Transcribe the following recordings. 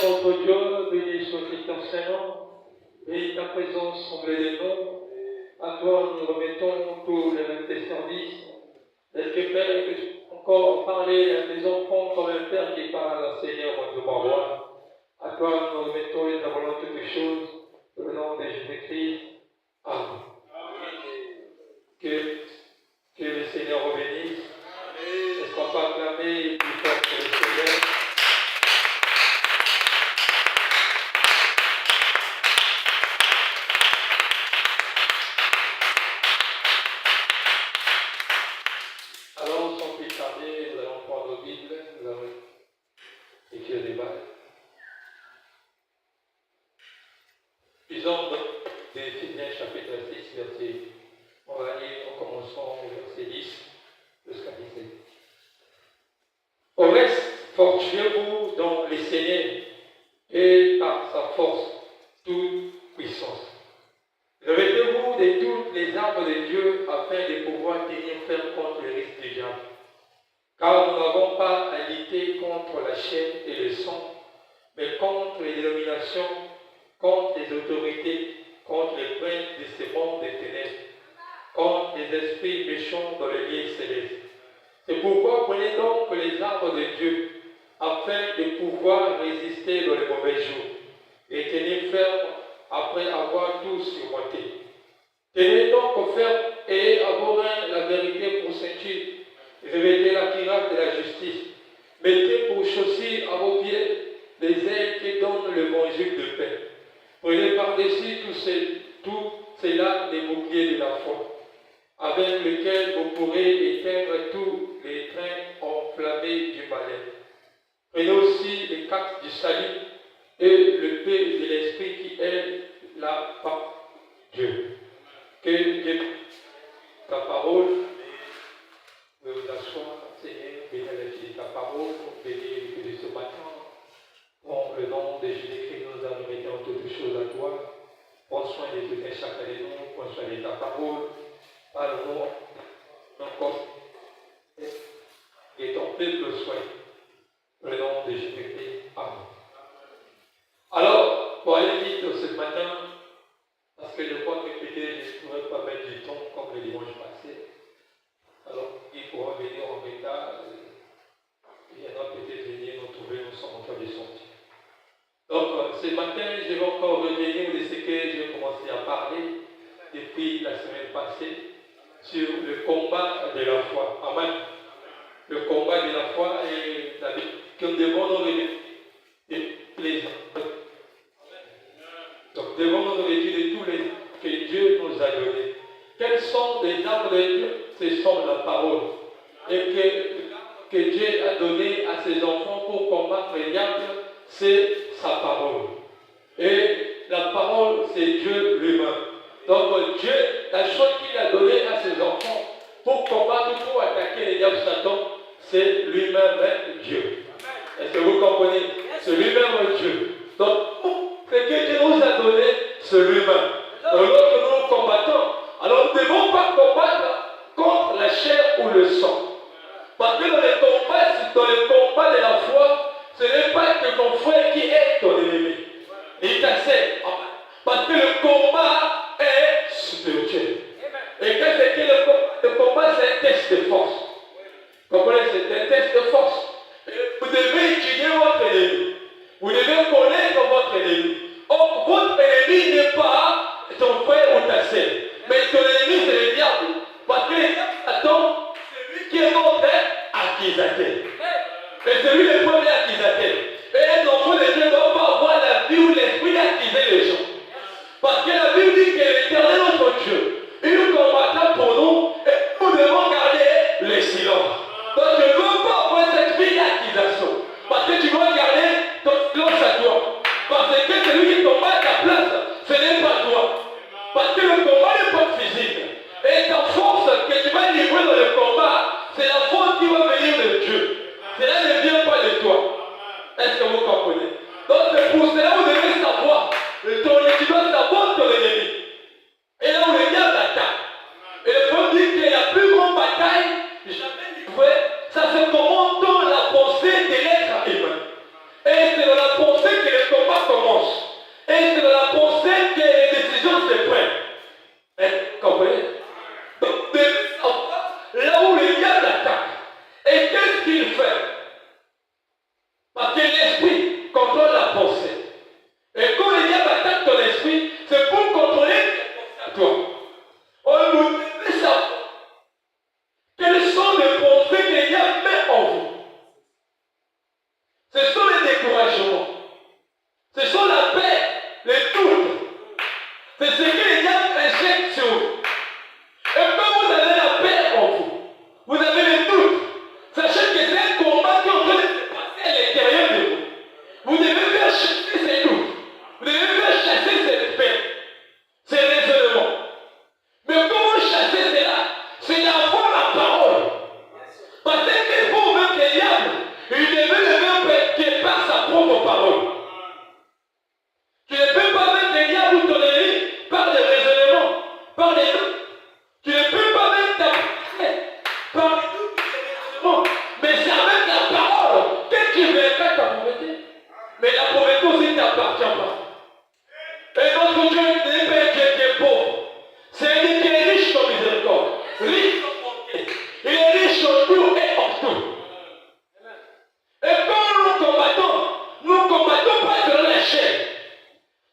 notre Dieu, béni soit ton Saint-Nom, et ta présence comblée des noms. À toi nous remettons tous les services. Est-ce que Père, que encore parler à tes enfants comme un Père qui parle à Seigneur de Marois. À toi nous remettons et nous avons toutes les choses. Au nom de Jésus-Christ. Amen. Que le Seigneur vous bénisse. Est-ce qu'on peut acclamer plus fort que le Seigneur? Alors, sans plus tarder, nous allons prendre nos Bibles, nous allons écrire des balles. Lisons d'Éphésiens chapitre 6, verset. On va lire en commençant au verset 10 jusqu'à 17. Au reste, fortifiez-vous dans les Seigneurs et par sa force, toute puissance. Revêtez-vous de toutes les armes de Dieu afin de pouvoir tenir ferme contre les risques du diable. Car nous n'avons pas à lutter contre la chair et le sang, mais contre les dénominations, contre les autorités, contre les princes de ce monde des ténèbres, contre les esprits méchants dans les lieux célestes. C'est pourquoi prenez donc les armes de Dieu, afin de pouvoir résister dans les mauvais jours, et tenir ferme après avoir tout surmonté. Tenez donc ferme et avoir la vérité pour ceinture, revêtez la cuirasse de la justice, mettez pour chaussures à vos pieds les ailes qui donnent l'évangile de paix. Prenez par-dessus tout cela des boucliers de la foi, avec lesquels vous pourrez éteindre tous les trains enflammés du malin. Prenez aussi les cartes du salut et le paix de l'esprit qui est la parole de Dieu. Que Dieu, ta parole, vous vous asseoir, Seigneur, bénis la fille de ta parole, bénis le de ce matin. Dans le nom de Jésus-Christ, nous allons mettre toutes choses à toi. Prends soin de tout un chacun de nous, prends soin de ta parole. Parle-nous encore et ton peuple soin. Dans le nom de Jésus-Christ. Amen. Alors, pour aller vite ce matin, parce que je crois que peut-être je ne pourrais pas mettre du temps comme le dimanche passé. Alors, il pourra venir en retard. Il y en a peut-être venir nous trouver, nous sommes en train de sortir. Donc, ce matin, je vais encore revenir de ce que j'ai commencé à parler depuis la semaine passée sur le combat de la foi. Amen. Le combat de la foi et la vie que nous devons nous revêtir les hommes. Donc, devons nous revêtir de tous les que Dieu nous a donnés. Quelles sont les armes de Dieu? Ce sont la parole. Et que Dieu a donné à ses enfants pour combattre les diables, c'est sa parole. Et la parole, c'est Dieu lui-même. Donc Dieu, la chose qu'il a donnée à ses enfants pour combattre, pour attaquer les diables Satan, c'est lui-même Dieu. Est-ce que vous comprenez? C'est lui-même Dieu. Donc, ce que Dieu nous a donné, c'est lui-même. Donc, lorsque nous combattons, alors nous ne devons pas combattre contre la chair ou le sang. Parce que dans le combat de la foi, ce n'est pas que ton frère qui est ton ennemi. Il t'accède. Parce que le combat est spirituel. Et quand c'est que le combat, c'est un test de force. Vous comprenez? C'est un test de force. Vous devez étudier votre ennemi. Vous devez connaître votre ennemi. Or, votre ennemi n'est pas ton frère ou ta sœur. Mais ton ennemi, c'est le diable. Parce que le diable attend celui qui est notre accusateur. Et c'est lui le premier accusateur. Et un enfant de Dieu ne doit pas avoir la vie ou l'esprit d'accuser les gens. Parce que la Bible dit que l'Éternel notre Dieu, il combattra pour nous et nous devons garder le silence. Donc tu ne veux pas avoir cet esprit d'accusation. Parce que tu dois garder ton silence à toi. Parce que celui qui combat à ta place, ce n'est pas toi. Parce que le combat n'est pas physique. Et ta force que tu vas livrer dans le combat, c'est la force qui va venir de Dieu. Cela ne vient pas de toi. Est-ce que vous comprenez? Donc c'est pour cela que vous devez savoir. Tu dois savoir ton ennemi. Et là où le diable attaque. Et le Paul dit que la plus grande bataille jamais livrée, ça se commente dans la pensée de l'être humain. t'appartient pas. Et notre Dieu n'est pas un Dieu qui est pauvre. C'est un Dieu qui est riche en miséricorde, riche en bonté. Il est riche en tout et en tout. Et quand nous combattons pas selon la chair.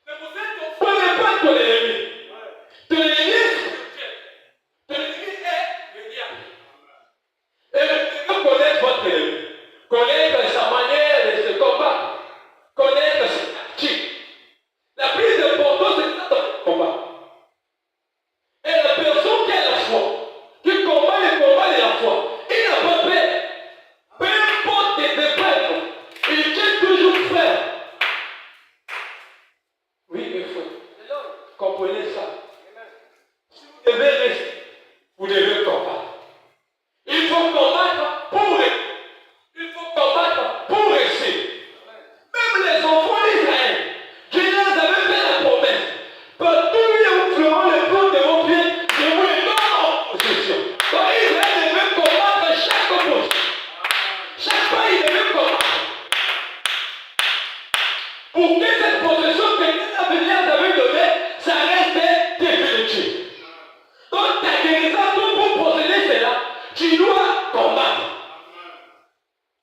C'est pour ça qu'on ne connaît pas ton ennemi. Ton ennemi, ton ennemi est le diable. Et vous connaître votre ennemi, connaître sa manière de se combattre, connaître ses tactiques. La plus importante, c'est ça dans le combat. Et la personne qui a la foi, qui combat le combat de la foi, il n'a pas peur. Peu importe les épreuves, il tient toujours frère. Oui, mes frères, comprenez ça. Si vous devez rester, vous devez combattre. Il faut combattre pour rester. Il faut combattre pour rester. Même les enfants d'Israël, Dieu leur avait fait la promesse. Partout où vous ferez le plan de vos pieds, je vous les donne en possession. Donc Israël devait combattre chaque opposition. Chaque fois, il devait combattre. Pour que cette possession que Dieu avait donnée, ça reste définitif. Donc ta guérison, pour posséder cela, tu dois combattre.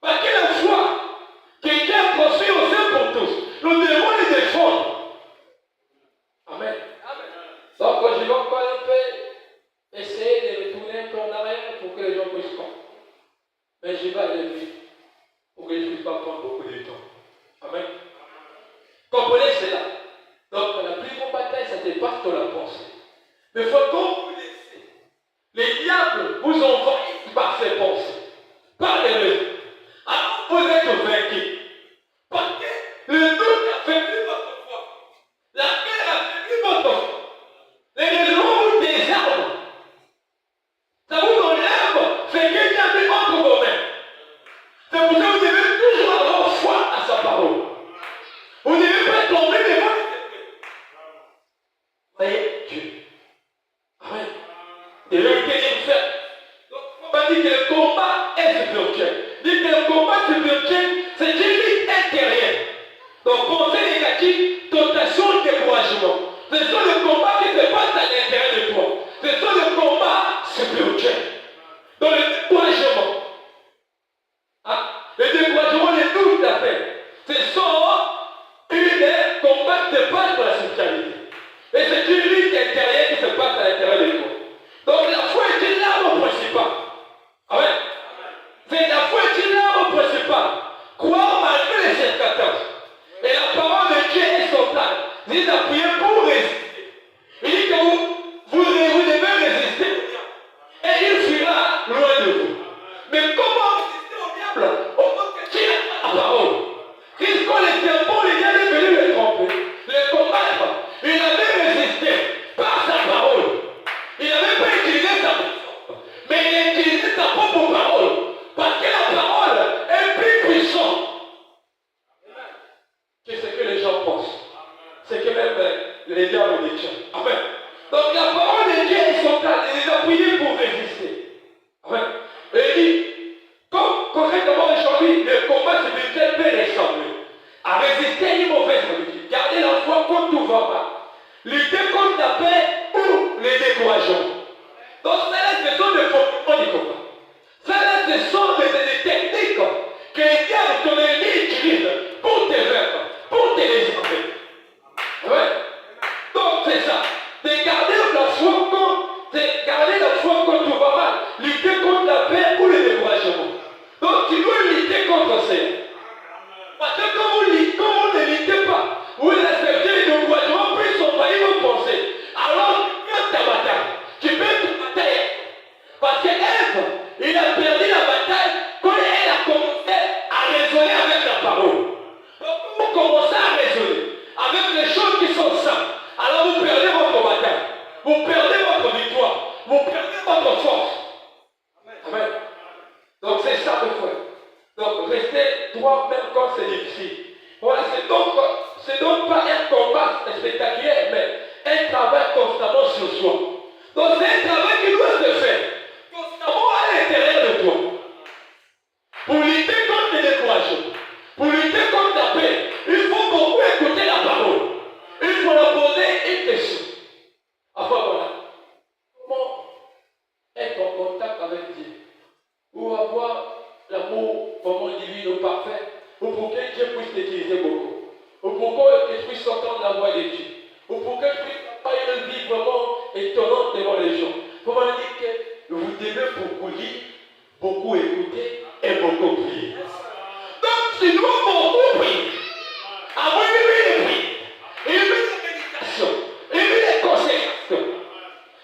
Parce que la foi que Dieu a construit au sein pour tous, nous devons les défendre. Amen. Donc je vais encore un peu essayer de retourner un peu en arrière pour que les gens puissent comprendre. Mais je vais aller vite pour que je ne puisse pas prendre beaucoup de temps. Amen. Comprenez cela. Donc la plus grande bataille, ça se passe dans la pensée. Mais il faut que vous laissez. Les diables vous envahissent par ces pensées, par les raisons. Alors vous êtes vaincus. Parce que le doute a faibli votre foi. La peur a faibli votre foi. Les raisons vous désarment. Ça vous enlève ce que Dieu a mis entre vos mains. C'est pour ça que vous devez toujours avoir foi à sa parole. Vous ne devez pas tomber devant les esprits. Voyez Dieu. Amen. Et le qu'il fait. Donc, on va dire que le combat est spirituel. Dire que le combat spirituel, c'est une lutte intérieure. Donc, pensée négative, tentation, découragement. Ce sont les combats qui se passent à l'intérieur de toi. Ce sont les combats spirituels. Donc, le découragement. Le découragement, les doutes d'appel. Ce sont une combat qui se passe dans la spiritualité. Et c'est une lutte intérieure qui se passe à l'intérieur de toi. Donc la foi est une arme principale. Amen. C'est la foi est une arme principale. Croire malgré les circonstances. Et la parole de Dieu est son plan. Il dit d'appuyer pour résister. Il dit que vous devez résister. Et il fuira loin de vous. Mais comment résister au diable? Au moment que tu as la parole. Quand les serpents, les diables est venu le tromper, le combattre. Il avait résisté par sa parole. Il n'avait pas utilisé sa puissance, mais il a utilisé sa propre parole. Parce que la parole est plus puissante que ce que les gens pensent. C'est que même les diables détiennent. Amen. Donc la parole de Dieu est son plan. Il les a priés pour résister. Amen. Et il dit, comme correctement aujourd'hui, le combat spirituel peut ressembler à résister à une mauvaise politique. Garder la foi quand tout va mal. Lutter contre la paix ou les découragements. Donc ça là, ce sont des fondements du combat. Ça là, ce sont des techniques que les diables, ton ennemi utilise pour te vaincre, pour te désarmer. Ouais. Donc c'est ça. De garder la foi quand tout va mal. Lutter contre la paix ou les découragements. Donc tu dois lutter contre ça. Parce que quand vous ne luttez pas, vous acceptez les découragements, puis envahir vos pensées. Alors tu perds ta bataille. Tu perds ta bataille. Parce que Ève, il a perdu la bataille quand elle a commencé à raisonner avec la parole. Donc vous commencez à raisonner avec les choses qui sont simples. Alors vous perdez votre bataille. Vous perdez votre victoire. Vous perdez votre force. Amen. Donc c'est ça le frère. Donc restez droit même quand c'est difficile. Voilà, c'est donc pas un combat spectaculaire, mais un travail constamment sur soi. Donc c'est un travail qui doit se faire constamment à l'intérieur de toi. Pour lutter contre les découragements, pour lutter contre la paix, il faut beaucoup écouter la parole. l'amour vraiment divin ou parfait, ou pour que Dieu puisse t'utiliser beaucoup, ou pour que je puisse entendre la voix de Dieu, ou pour que je puisse avoir une vie vraiment étonnante devant les gens. Pour me dire que vous devez beaucoup lire, beaucoup écouter et beaucoup prier. Donc, tu dois beaucoup prier. Avoir une vie de prière, une vie de méditation, une vie de consécration.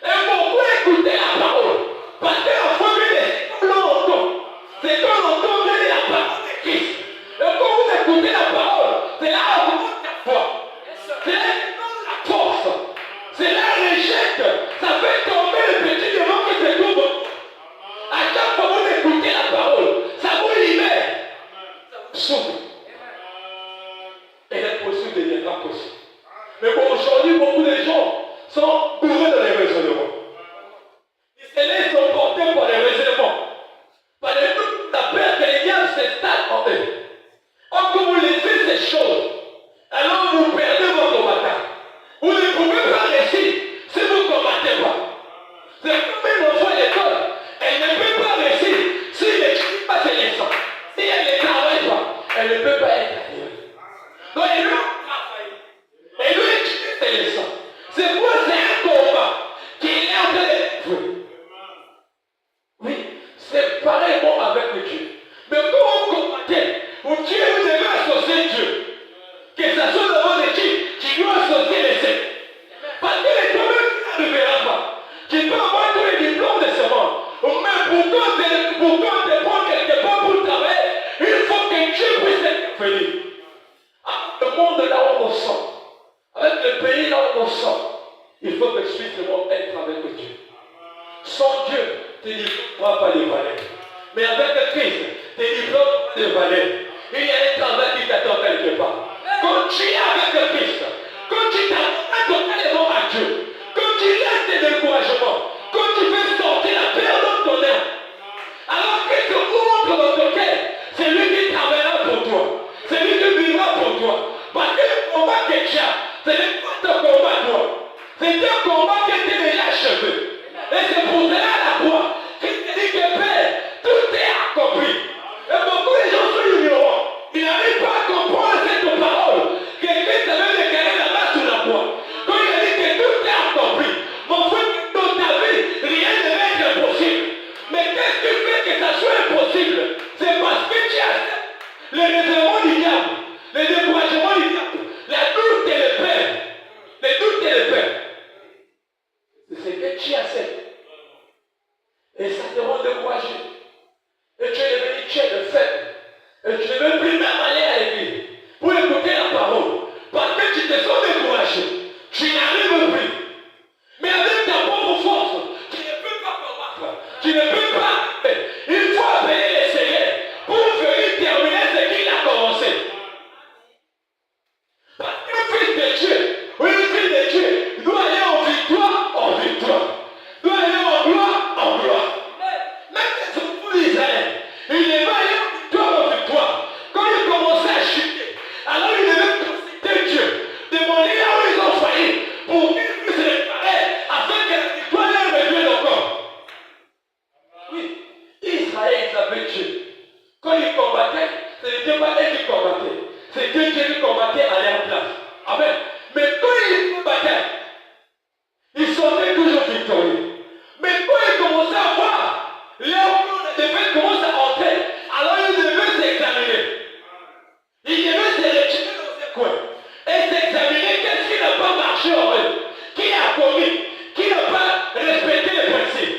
Et beaucoup écouter la parole. Parce que la famille, c'est quand on entend. C'est quand on entend la parole de Christ. Et quand vous écoutez la parole, c'est là où vous montrez la foi. C'est là où vous donne la force. C'est là où les jette. Ça fait tomber le petit démon qui se trouve. À chaque fois que vous écoutez la parole, ça vous libère. Ça vous sauve. Et l'impossible deviendra possible. Mais bon, aujourd'hui, beaucoup de gens sont bourrés dans les raisonnements. Ils se laissent emporter par les raisonnements. Par les doutes, la peur que les diables s'installent en eux. Or, quand vous laissez ces choses, alors vous perdez votre bataille. Vous ne pouvez pas réussir si vous ne combattez pas. C'est comme une enfant à l'école. Elle ne peut pas réussir si elle n'étudie pas ses leçons. Si elle ne travaille pas, elle ne peut pas être arrivée. Donc, elle doit travailler. Elle doit étudier ses leçons. C'est quoi? C'est un combat qui est en train de jouer. Oui, c'est pareillement avec Dieu. Mais quand vous combattez, vous devez associer Dieu. Que ce soit dans votre équipe, tu dois associer les sept. Parce que les domaines ne verra pas. Tu peux avoir tous les diplômes de ce monde. Mais pour quand te prendre quelque part pour travailler, il faut que Dieu puisse intervenir. Avec le monde là où on sent, avec le pays là où on sent, il faut que je puisse être avec Dieu. Sans Dieu, tes diplômes ne vont pas les valer. Mais avec le Christ, tes diplômes vont les valer. Il y a un travail qui t'attend quelque part. Quand tu es avec le Christ, quand tu t'abandonnes totalement à Dieu, quand tu laisses tes découragements, quand tu fais sortir la peur dans ton âme, alors que tu montres dans ton cœur, c'est lui qui travaillera pour toi, c'est lui qui vivra pour toi. Parce que le combat que tu as, ce n'est pas ton combat toi, c'est un combat qui était déjà achevé. Et c'est pour cela à la croix, Christ dit que Père, tout est accompli. Et beaucoup de gens sont ignorants. Ils n'arrivent pas à comprendre cette parole que Christ avait déclaré là-bas sur la croix. Quand il a dit que tout est accompli, mon frère, dans ta vie, rien ne va être possible. Mais qu'est-ce qui fait que ça soit impossible? C'est parce que tu as les raisonnements du diable, les découragements du diable, la doute et le peur. Les doutes et le peur. C'est ce que tu acceptes. Et ça te rend découragé. Et tu es devenu le faible. Et tu ne veux plus même aller à l'église pour écouter la parole. Parce que tu te sens découragé. Tu n'arrives plus. Mais avec ta propre force, tu ne peux pas combattre. Tu ne peux pas. Il faut appeler le Seigneur pour venir terminer ce qu'il a commencé. Parce qu'un fils de Dieu, ou une fille de Dieu, doit aller en victoire. Doit aller en gloire. Même les enfants d'Israël, ils devaient aller en victoire. Quand ils commençaient à chuter, alors ils devaient consulter Dieu, demander là où ils ont failli, pour qu'ils puissent réparer, afin que la victoire leur revienne encore. Oui, Israël, ils avaient Dieu. Quand ils combattaient, ce n'était pas eux qui combattaient. C'était Dieu qui combattait à leur place. Amen. Mais quand ils combattaient, ils sortaient toujours victorieux. Mais quand ils commençaient à voir, les défaites commencent à entrer, alors ils devaient s'examiner. Ils devaient se retirer dans un coin et s'examiner qu'est-ce qui n'a pas marché en eux, qui a commis, qui n'a pas respecté les principes.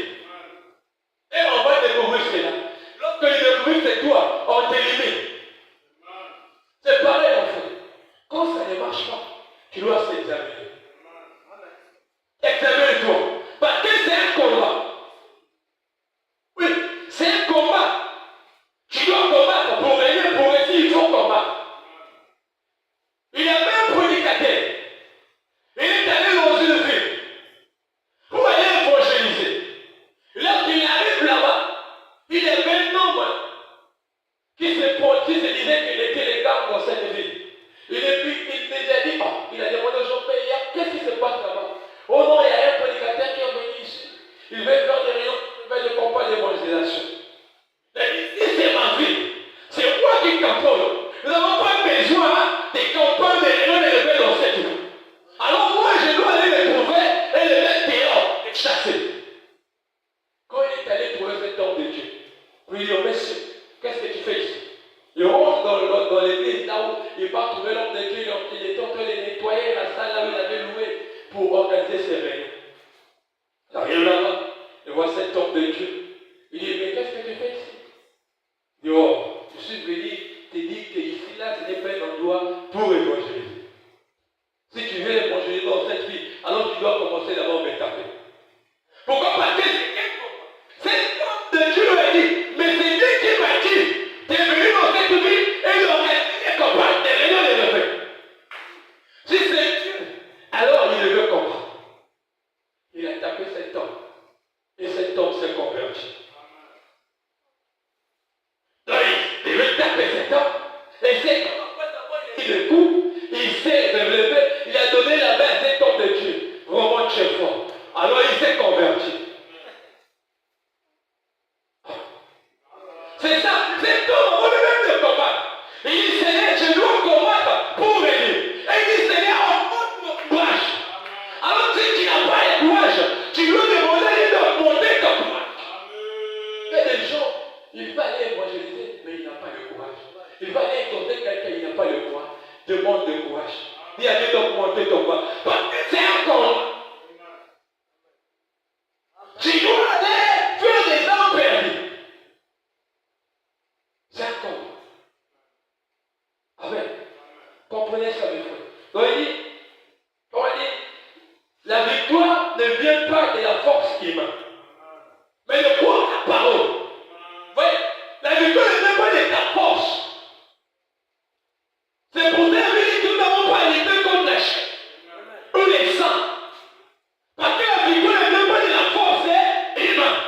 Et on va découvrir cela. Lorsque ils découvrent c'est toi, on t'élimine. C'est pareil en fait. Quand ça ne marche pas, tu dois s'examiner. Examine-toi. Parce que c'est un combat. Oui, c'est un combat. Tu dois combattre pour gagner, pour réussir, il faut combattre. Il y avait un prédicateur. Il est allé dans une ville pour aller évangéliser. Lorsqu'il arrive là-bas, il y avait un homme qui se dit, oh monsieur, qu'est-ce que tu fais ici? Il rentre dans l'église, là où il va trouver l'homme de Dieu, il était en train de nettoyer la salle là où il avait loué pour organiser ses réunions. Il arrive là-bas, il voit cet homme de Dieu. Il dit, mais qu'est-ce que tu fais ici? Il dit, oh, je suis venu te dire qu'ici, là, ce n'est pas un endroit pour évangéliser. Si tu veux évangéliser dans cette vie, alors tu dois commencer d'abord à me taper. Pourquoi? Parce que cet homme de Dieu lui a dit, mais c'est lui qui m'a dit, tu es venu dans cette vie et il aurait dit comprendre des réunions de lever. Si c'est Dieu, alors il veut comprendre. Il a tapé cet homme. Et cet homme s'est converti. Donc il veut taper cet homme. Et c'est comme il le coup, il s'est relevé, il a donné la main à cet homme de Dieu. Vraiment très fort. Alors il s'est converti. C'est ça, cet homme, on veut même le combattre. Il dit, Seigneur, je dois combattre pour venir. Et il dit, Seigneur, augmente mon courage. Alors si tu n'as pas le courage, tu dois demander de monter ton courage. Il y a des gens, il va aller évangéliser, mais il n'a pas le courage. Il va aller exhorter quelqu'un, il n'a pas le courage. Demande le courage. Il a dit de monter ton courage. Parce que c'est un combat. Tu dois aller faire des âmes perdues. C'est un combat. Amen. Comprenez ça, mes frères. Donc il dit, la victoire ne vient pas de la force humaine, mais de quoi? La parole. Vous voyez, la victoire ne vient pas de ta force. C'est pour ça que nous n'avons pas lutté contre la chair ou les sangs. Parce que la victoire ne vient pas de la force humaine,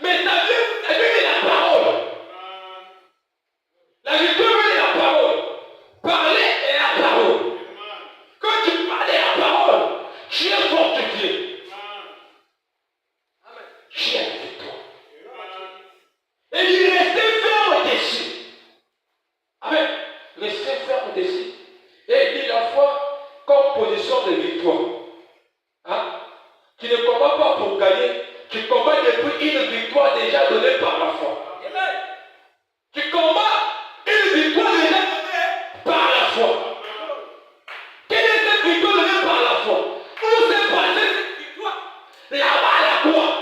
mais ça vient de la parole. La victoire vient de la parole. Parler est la parole. Quand tu parles la parole, tu es fortifié. Tu es avec toi. Et il restait ferme dessus. Amen. Restez ferme dessus. Et il dit la foi comme position de victoire. Hein? Tu ne combats pas pour gagner, tu combats depuis une victoire déjà donnée par la foi. Amen. Tu combats une victoire déjà donnée par la foi. Quelle est cette victoire donnée par la foi? Où s'est passée cette victoire? Là-bas à la croix.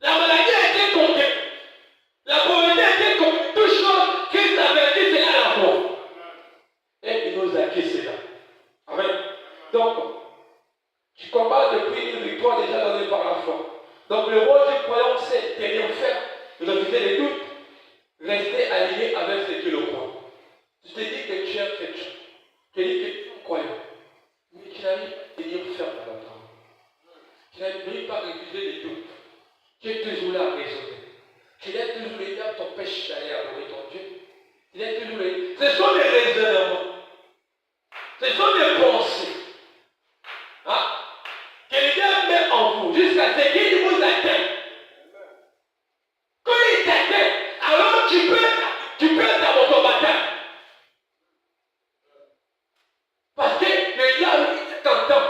La maladie a été conquête. La pauvreté a été conquête. Toute chose Christ avait dit, c'est à la croix. Et il nous a acquis cela. Amen. Donc, tu combats depuis une victoire déjà donnée par la foi. Donc, le rôle du croyant, c'est tenir ferme, refuser les doutes, rester aligné avec ce que le croit. Je te dis que tu es un chrétien. Je te dis que tu es un croyant. Mais tu n'arrives pas à tenir ferme dans la parole. Tu n'arrives pas à refuser les doutes. Tu es toujours là à raisonner. Tu es toujours les diable t'empêche d'aller adorer ton Dieu. Tu es toujours les... Ce sont des raisonnements. Ce sont des pensées. Hein? Que le diable met en vous jusqu'à ce qu'il vous atteigne. Quand il t'atteint, alors tu peux être dans ton bataille. Parce que le diable t'entend.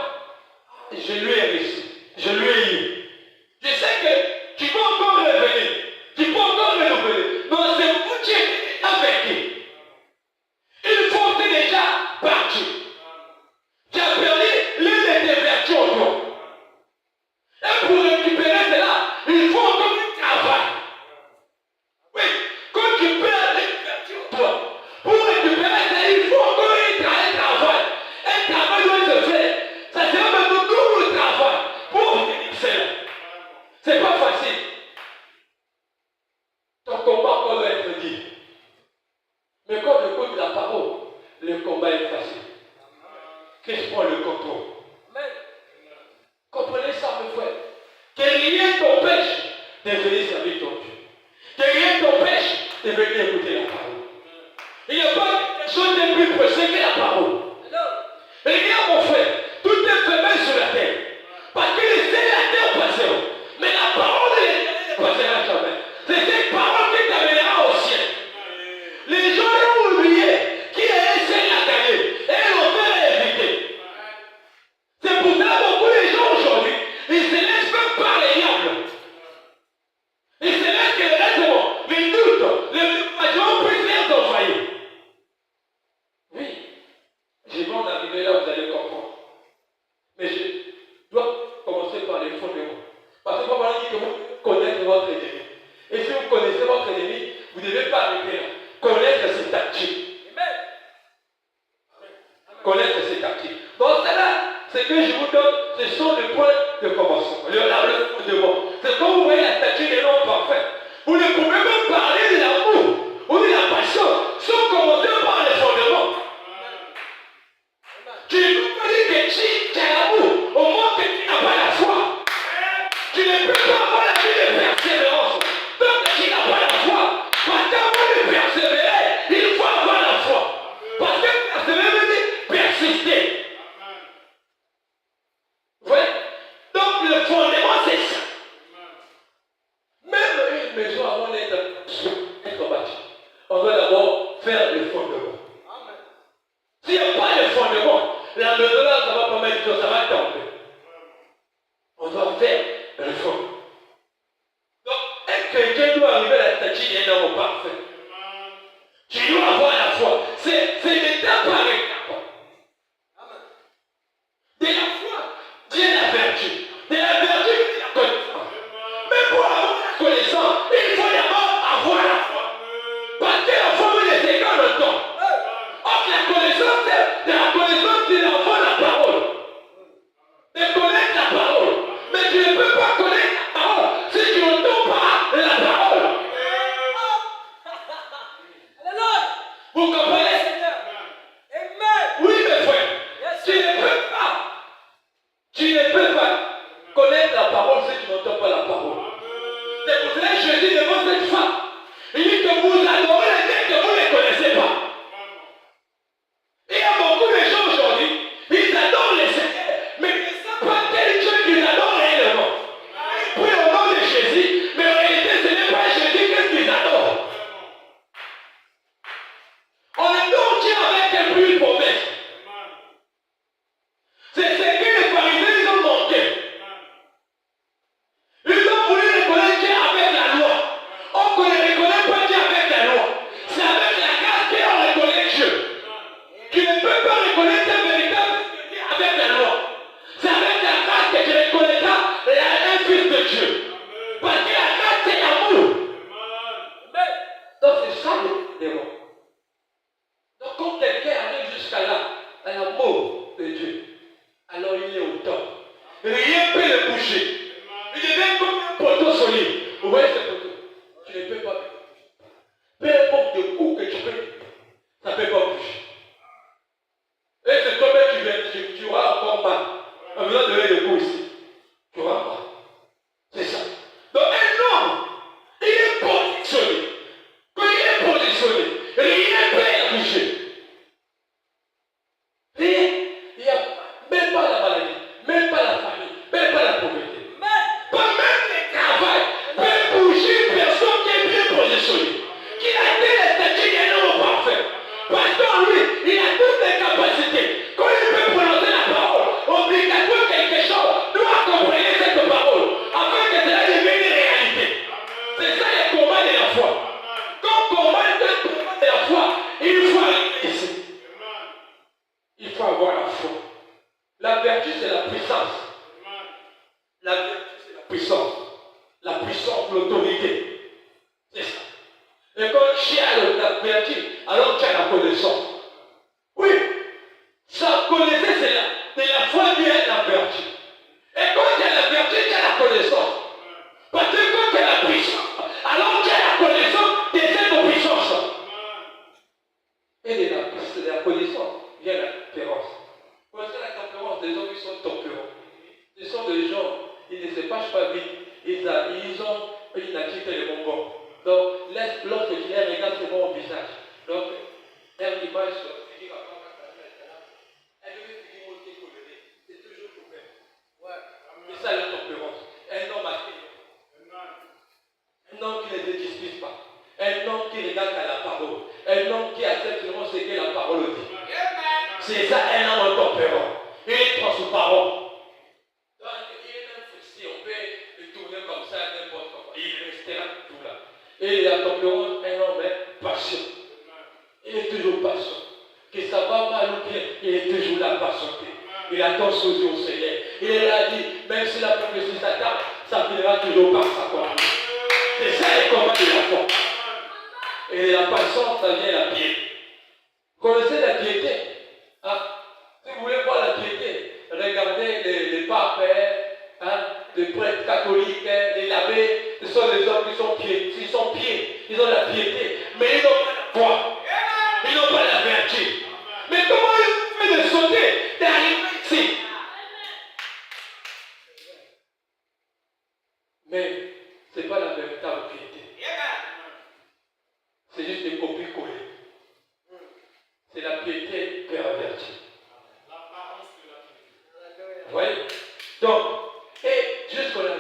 Je lui ai réussi. Je lui ai eu. Je sais que tu peux encore revenir. Tu peux encore renouveler. Non, c'est vous qui êtes avec. Une fois que tu es déjà parti. Tu as perdu l'une de tes vertus en toi. Et pour récupérer cela, il faut encore du travail. Oui, quand tu perds les vertus en toi, pour récupérer cela, il faut encore un travail. Un travail doit se faire. Ça sera même un double travail pour obtenir cela. C'est pas facile. Ton combat doit être dit. Mais quand on écoute la parole, le combat est facile. Christ prend le contrôle. Comprenez ça, mes frères. Que rien t'empêche de venir servir ton Dieu. Que rien t'empêche de venir écouter la parole. Il n'y a pas de chose de plus précieux que la parole. Regarde mon frère, tout est fait sur la terre. Parce que les cieux et la terre passeront. Mais la parole de l'Éternel ne passera jamais. C'est cette parole qui t'amènera au ciel. Les gens ont oublié qui est un ciel à gagner. Et l'enfer est évité. C'est pour ça que beaucoup de gens aujourd'hui, ils se laissent faire par les diables. Ils se laissent que le reste de ne devez pas arrêter là. Connaître ses tactiques. Connaître ses tactiques. Donc cela, ce que je vous donne, ce sont les points de commencement. Le fondement. C'est quand vous voyez la tactique de l'homme parfait. Vous ne pouvez même parler de l'amour ou de la passion sans commencer par les fondements. Tu ne peux pas dire que tu as l'amour au moins que tu n'as pas la foi. Tu ne peux pas avoir la vie de persévérance tant que tu n'as pas la foi. Parce qu'avant de persévérer, il faut avoir la foi. Parce que persévérer veut dire persister. Vous voyez? Donc le fondement c'est ça. Même une maison avant d'être bâtie, on doit d'abord faire le fondement. S'il n'y a pas de fondement, la maison là, ça va pas mettre du temps, ça va tomber. On doit faire le fondement. Donc, un chrétien doit arriver à la statue d'un homme parfait. Tu dois avoir la foi. C'est l'étape par étape. De la foi, vient la vertu. De la vertu, vient la connaissance. Mais pour avoir la connaissance, il faut d'abord avoir la foi. Parce que la foi veut les écarts dans le temps. Or, la connaissance, c'est d'avoir la parole. De connaître la parole. Mais tu ne peux pas connaître la parole si tu n'entends pas la parole. Vous comprenez? Oui, mes frères. Tu ne peux pas connaître la parole si tu n'entends pas la parole. C'est pour cela que Jésus demande cette femme. Il dit que vous adorez les dieux que vous ne connaissez pas. Il y a beaucoup de gens aujourd'hui, ils adorent les Seigneur, mais ils ne savent pas quel Dieu qu'ils adorent réellement. Ils prient au nom de Jésus, mais en réalité ce n'est pas Jésus qu'est-ce qu'ils adorent. On adore Dieu avec un but promesse. C'est ce que les pharisiens ils ont manqué. Ils ont voulu reconnaître Dieu avec la loi. Or qu'on ne reconnaît pas Dieu avec la loi. C'est avec la grâce qu'on reconnaît Dieu. Tu ne peux pas reconnaître un véritable Dieu avec la loi. C'est avec la grâce que tu reconnaîtras un fils de Dieu. Parce que la grâce c'est l'amour. Donc c'est ça le démon. Donc quand quelqu'un arrive jusqu'à là, à l'amour de Dieu, alors il est au top. Rien ne peut le bouger. Il devient comme un poteau solide. Vous voyez ce poteau? Tu ne peux pas bouger. Peu importe le coup que tu fais, ça ne peut pas bouger. Et c'est toi qui tu auras encore mal. En venant donner le coup ici. Tu auras mal. C'est ça. Donc un homme, il est positionné. Quand il est positionné, rien ne peut le bouger. Rien. Il n'y a même pas la maladie, même pas la famille, même pas la pauvreté. Pas même le travail peut bouger une personne qui est bien positionnée. Qui a été le statut d'un homme parfait. Parce qu'en lui, il a toutes les capacités. Quand il peut prononcer la parole, obligatoire quelque chose doit comprendre cette parole afin que cela devienne une réalité. C'est ça le combat de la foi. Quand on combat le combat de la foi, il faut arriver ici. Il faut avoir la foi. La vertu, c'est la puissance. La vertu, c'est la puissance. La puissance, l'autorité. C'est ça. Et quand tu as la vertu, alors tu as la connaissance. Oui. Sans connaître, c'est là. De la foi vient la vertu. Et quand tu as la vertu, tu as la connaissance. Parce que quand tu as la puissance, alors tu as la connaissance de cette puissance. Et de la connaissance vient la tempérance. Quand c'est la tempérance, des gens qui sont tempérants. Ce sont des gens, ils ne se fâchent pas vite. Ils ont une nature de bonbon. Donc, lorsque tu les regardes, c'est bon au visage. Donc, elle image, tu dis à quoi elle veut finir au pied coloré. C'est toujours couvert. Ouais. C'est ça la tempérance. Un homme actif. Un homme qui ne se dispute pas. Un homme qui regarde à la parole. Un homme qui accepte seulement ce que la parole dit. C'est ça un homme tempérant. Il est transparent. Donc, il est même frustré. On peut le tourner comme ça n'importe comment. Il restera tout là. Et la tempérance, un homme est patient. Il est toujours patient. Que ça va mal ou bien, il est toujours là patienté. Il attend sous yeux au Seigneur. Il est là dit, même si la prophétie s'attarde, ça finira toujours par s'accomplir. C'est ça le combat de la foi. la patience, ça vient la piété. Vous connaissez la piété? Hein? Si vous voulez voir la piété, regardez les papes, hein, les prêtres catholiques, les abbés, ce sont les hommes qui sont pieds, ils ont la piété, mais ils n'ont pas la foi, ils n'ont pas la vertu. Mais comment ils font de sauter, d'arriver ici? Mais ce n'est pas la véritable piété. C'est juste des copies-collées. C'est la piété pervertie. Vous voyez? Donc, et jusqu'à la là,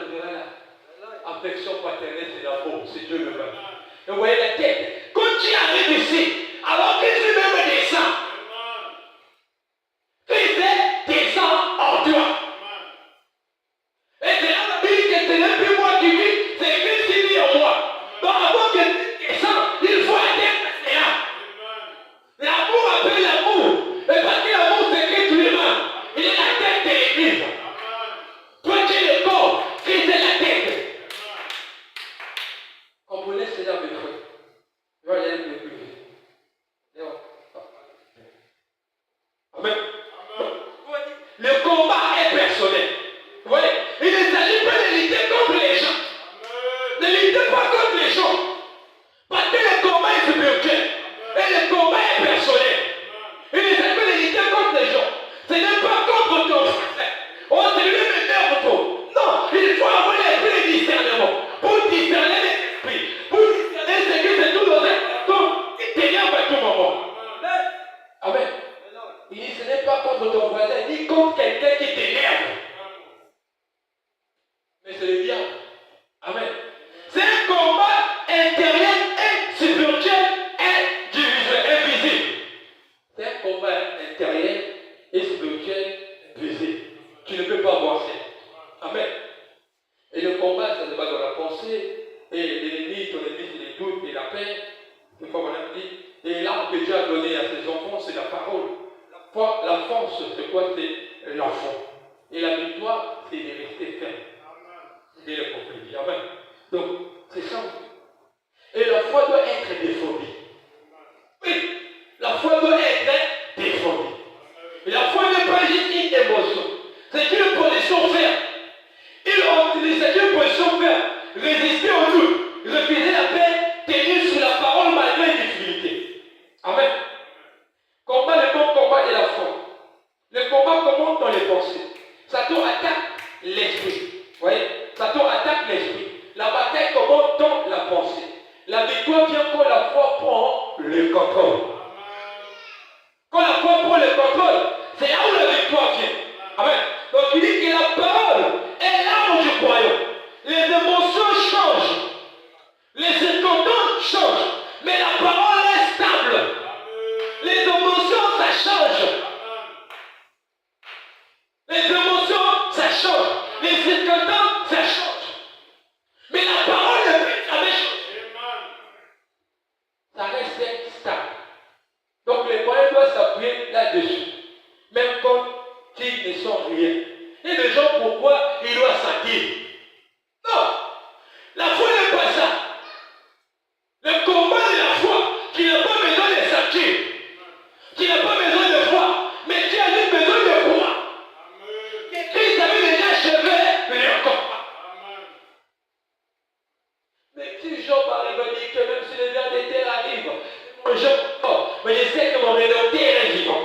affection paternelle, c'est l'amour, c'est Dieu lui-même. Et vous voyez la tête. Quand tu arrives ici, alors que tu même descend, Christ descend en toi. Et c'est là la Bible que c'est même plus moi qui vis, c'est Christ qui vit en moi. Donc avant que tu descends, il faut atteindre cela. L'amour appelle l'amour. Et parce que l'amour c'est Christ lui-même. Il est la tête de l'église. Toi tu es le corps, Christ est la tête. Comprenez cela, mes frères. Je vais aller un peu plus vite. Amen. Le combat est personnel. Vous voyez, il ne s'agit pas de lutter contre les gens. Ne luttez pas contre les gens. Parce que le combat est spirituel. Et le combat est personnel. Il ne s'agit pas de lutter contre les gens. Ce n'est pas contre ton frère. Oh, c'est lui le meilleur pour toi. Non, il faut avoir l'esprit de discernement. Pour discerner les esprits. Pour discerner ce que c'est tout dans un temps qui t'énerve à tout moment. Amen. Il dit ce n'est pas contre ton voisin, ni contre quelqu'un qui t'énerve. Mais c'est le diable. Amen. C'est un combat intérieur et spirituel invisible. C'est un combat intérieur et spirituel visible. Tu ne peux pas voir ça. Amen. Et le combat, ça se bat dans la pensée. Et l'ennemi, ton ennemi, c'est les doutes et la paix. C'est comme on a dit. Et l'arme que Dieu a donné à ses enfants, c'est la parole. La force, c'est quoi? C'est l'enfant. Et la victoire, c'est de rester ferme. Et le prophète dit amen. Donc, c'est ça. Et la foi doit être défendue. Oui, la foi doit être défendue. Et la foi n'est pas juste une émotion. C'est une position ferme. C'est une position ferme. Résister au doute, refuser la paix, tenir sur la parole malgré les difficultés. Amen. Combat le bon combat de la foi. Le combat commence dans les pensées. Satan attaque l'esprit. Vous voyez? Satan attaque l'esprit. La bataille commence dans la pensée. La victoire vient quand la foi prend le contrôle. Quand la foi prend le contrôle, c'est là où la victoire vient. Amen. Donc il dit que la parole est l'arme du croyant. Les émotions changent. Les circonstances changent. Mais la parole est stable. Les émotions, ça change. Les émotions, ça change. Les circonstances, ça change. Mais la parole ne peut jamais changer. Ça reste stable. Donc les croyants doivent s'appuyer là-dessus. Même quand ils ne sont rien. Et les gens, pourquoi ils doivent sentir? Non. La foi n'est pas ça. Le combat de la foi, qui n'a pas besoin de sentir. Qui n'a pas besoin de foi. Mais qui a juste besoin de croire. Christ avait déjà achevé le combat. Mais si Job arrive à dire que même si les vers des terres arrivent, je mort, mais je sais que mon Rédempteur est vivant.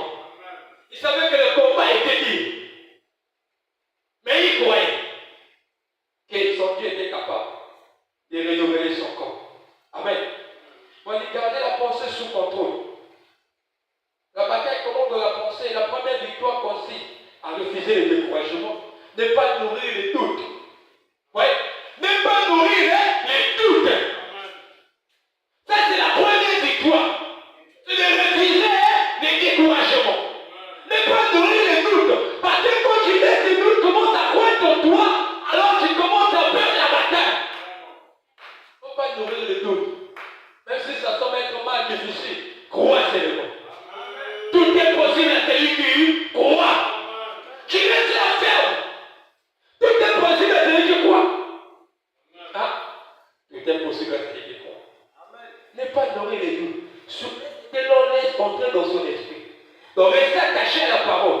Il savait que le combat était dit. Mais il croyait que son Dieu était capable de renouveler son corps. Amen. Moi, il gardait la pensée sous contrôle. La bataille commence dans la pensée. La première victoire consiste à refuser le découragement. Ne pas nourrir les doutes. Ouais. Ne pas nourrir les doutes. Ça, c'est la première victoire. C'est de refuser les découragements. Ne pas nourrir les doutes. Parce que quand tu laisses les doutes commencent à croître en toi, alors tu commences à perdre la bataille. Il ne faut pas nourrir les doutes. Même si ça semble être mal difficile, crois seulement. Tout est possible à celui qui croit. Tu laisses la ferme. Tout est n'est pas nourrir les doutes. Que l'on laisse entrer dans son esprit. Donc restez attaché à la parole.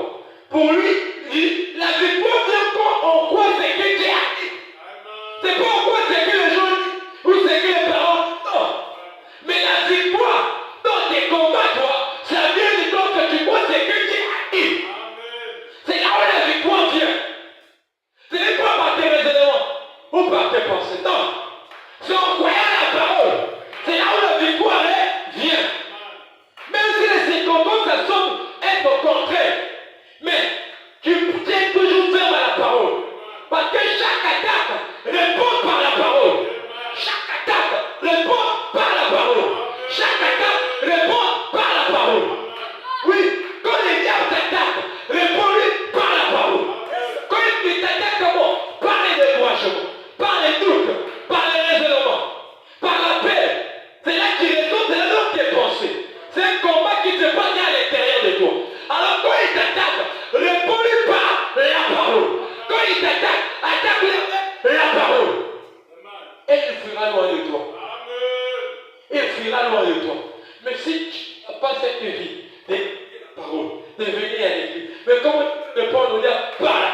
Pour lui, la victoire vient quand on croit ce que Dieu a dit. C'est pas on croit ce que les gens disent ou ce que les parents disent. Non. Mais la victoire dans tes combats, toi, ça vient du temps que tu crois ce que Dieu a dit. C'est là où la victoire vient. Ce n'est pas par tes raisonnements ou par tes pensées. Non. C'est en croyant la parole. C'est là où la victoire vient. Même si les circonstances semblent être contraires. Mais tu tiens toujours ferme à la parole. Parce que chaque attaque répond par la parole. Chaque attaque répond par la parole. Chaque attaque répond par la parole. Oui, quand les diables t'attaquent, réponds-lui par la parole. Quand ils t'attaquent comment? Par les découragements, par les doutes, par les raisonnements, par la paix. C'est là qu'il résonne, c'est là dans tes pensées. C'est un combat qui se passe à l'intérieur de toi. Alors quand il t'attaque, réponds-lui par la parole. Quand il t'attaque, attaque-lui avec la parole. Et il fuira loin de toi. Il fuira loin de toi. Mais si tu n'as pas cette vie, de parole, de venir à l'église, mais comment tu réponds nous dire par la